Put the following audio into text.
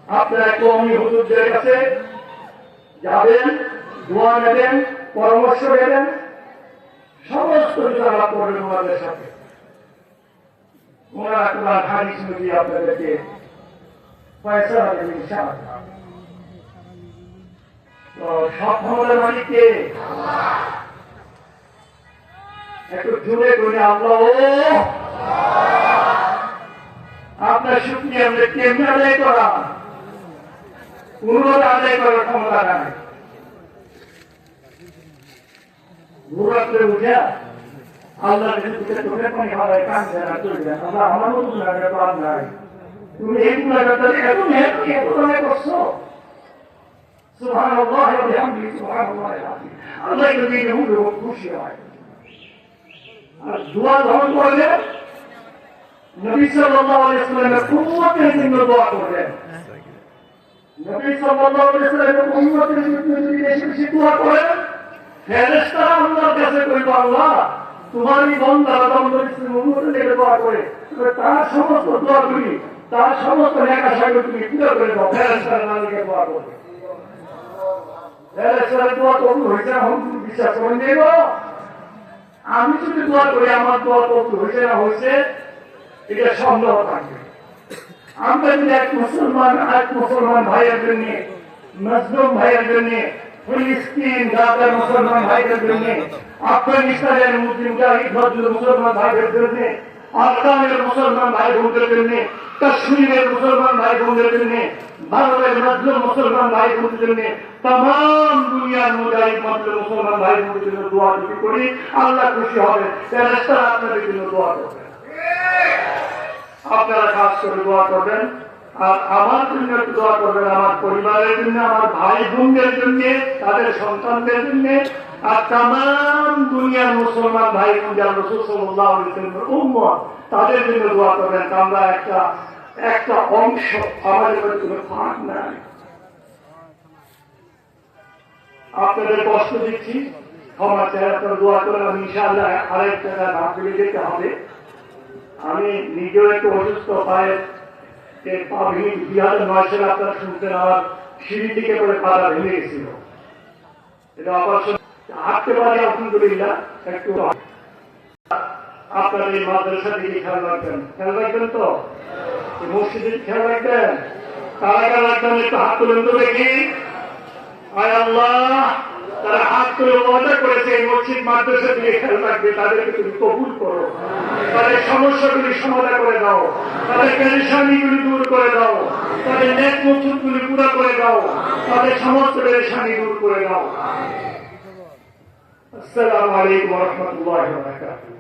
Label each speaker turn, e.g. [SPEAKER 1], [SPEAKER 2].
[SPEAKER 1] আপনারা কওমি হুজুরদের কাছে যাবেন, দোয়া নেবেন, পরামর্শ নেবেন, সমস্ত বিচার করবেন ওনাদের সাথে। ওনারা কোরআন হাদিস অনুযায়ী আপনাদেরকে ফয়সালা দেবেন ইনশাআল্লাহ। তো সব ক্ষমতার মালিক কে? একটু জোরে করে আল্লাহ। আপনার শুকরিয়া আমরা কেমনি আদায় করা? পুনরায় আদায় করার ক্ষমতা নাই। ভোররাত্রে উঠে আল্লাহর কাছে চোখের পানি হারায় কাঁদবে না, চলবে না। আল্লাহ আমার মতো গুনাহগার তো আর নাই, তুমি এই গুনাহগারটা এত ধরনের করছো। সুবহানাল্লাহ ওয়া বিহামদিহি সুবহানাল্লাহিল আযীম। আল্লাহ যদি খুশি হয় আর দোয়া গ্রহণ করলে নবী সাল্লাল্লাহু আলাইহি ওয়াসাল্লামের উম্মতের জন্য দোয়া করবেন। নবী সাল্লাল্লাহু আলাইহি ওয়াসাল্লামের উম্মতের জন্য যদি বেশি বেশি দোয়া করেন, ফেরেশতারা আল্লাহর কাছে কইবে, আল্লাহ তোমারই বান্দারা উম্মতের জন্য দোয়া করে, তার সমস্ত দোয়াগুলি, তার সমস্ত নেক আশাগুলি তুমি পুরো করে দাও। ফেরেশতারা আল্লাহকে দোয়া করবে। ফেরেশতারা দোয়া কবুল হইছে না বিশ্বাস করেন দেব? আমি যদি দোয়া করি আমার দোয়া কবুল হইছে না হইছে এটা সন্দেহ থাকবে। আমরা যদি এক মুসলমান ভাইয়ের জন্য, মজলুম ভাইয়ের জন্য, ফিলিস্তিন গাজার মুসলমান ভাইদের জন্য, আফগানিস্তানের মুসলমান ভাইদের জন্য, আফগানের মুসলমান ভাই বোনদের জন্য, কাশ্মীরের মুসলমান ভাই বোনদের জন্য, ভারতের মজলুম মুসলমান ভাই বোনদের জন্য, তাম দুনিয়ার মুজাহিদ মজলুম মুসলমান ভাই বোনদের জন্য দোয়া যদি করি, আল্লাহ খুশি হবে। ফেরেশতারা আপনাদের জন্য দোয়া করবেন। আপনারা কাজ করে দোয়া করবেন, আর আমার জন্য দোয়া করবেন, আমার পরিবারের জন্য, আমার ভাই বোনদের জন্য, তাদের সন্তানদের জন্য, আর তাম দুনিয়ার মুসলমান ভাই বোন যারা রাসূল সাল্লাল্লাহু আলাইহি ওয়াসাল্লামের উম্মত তাদের জন্য দোয়া করবেন। আমরা একটা অংশ, আমাদের কোনো ফাঁক নাই। আপনাদের কষ্ট দিচ্ছি, ক্ষমা চাই, আপনারা দোয়া করেন। আমি ইনশাআল্লাহ আরেক জায়গায় না ফিরে যেতে হবে। আমি নিজেও একটু অসুস্থ, পায়ের পা ভেঙে 2009 সালে আপনারা শুনতেন আমার সিঁড়ি থেকে করে পাড়া ভেঙে গেছিল। এটা অপারেশন হাঁটতে পারি আলহামদুলিল্লাহ। একটু আপনার এই মাদ্রাসা দিকে খেয়াল রাখবেন, খেয়াল রাখবেন তো, মসজিদের খেয়াল রাখবেন, কারা রাখবেন, একটু হাত তুলেন তো দেখি। আয় আল্লাহ, তারা হাত তুলে ওয়াদা করেছে এই মসজিদ মাদ্রাসা দিকে খেয়াল রাখবে, তাদেরকে তুমি কবুল করো, তাদের সমস্যাগুলি সমাধান করে দাও, তাদের পেরেশানিগুলি দূর করে দাও, তাদের নেক মকসুদগুলি পুরা করে দাও, তাদের সমস্ত পেরেশানি দূর করে দাও। আসসালামু আলাইকুম ওয়া রাহমাতুল্লাহি ওয়া বারাকাতুহু।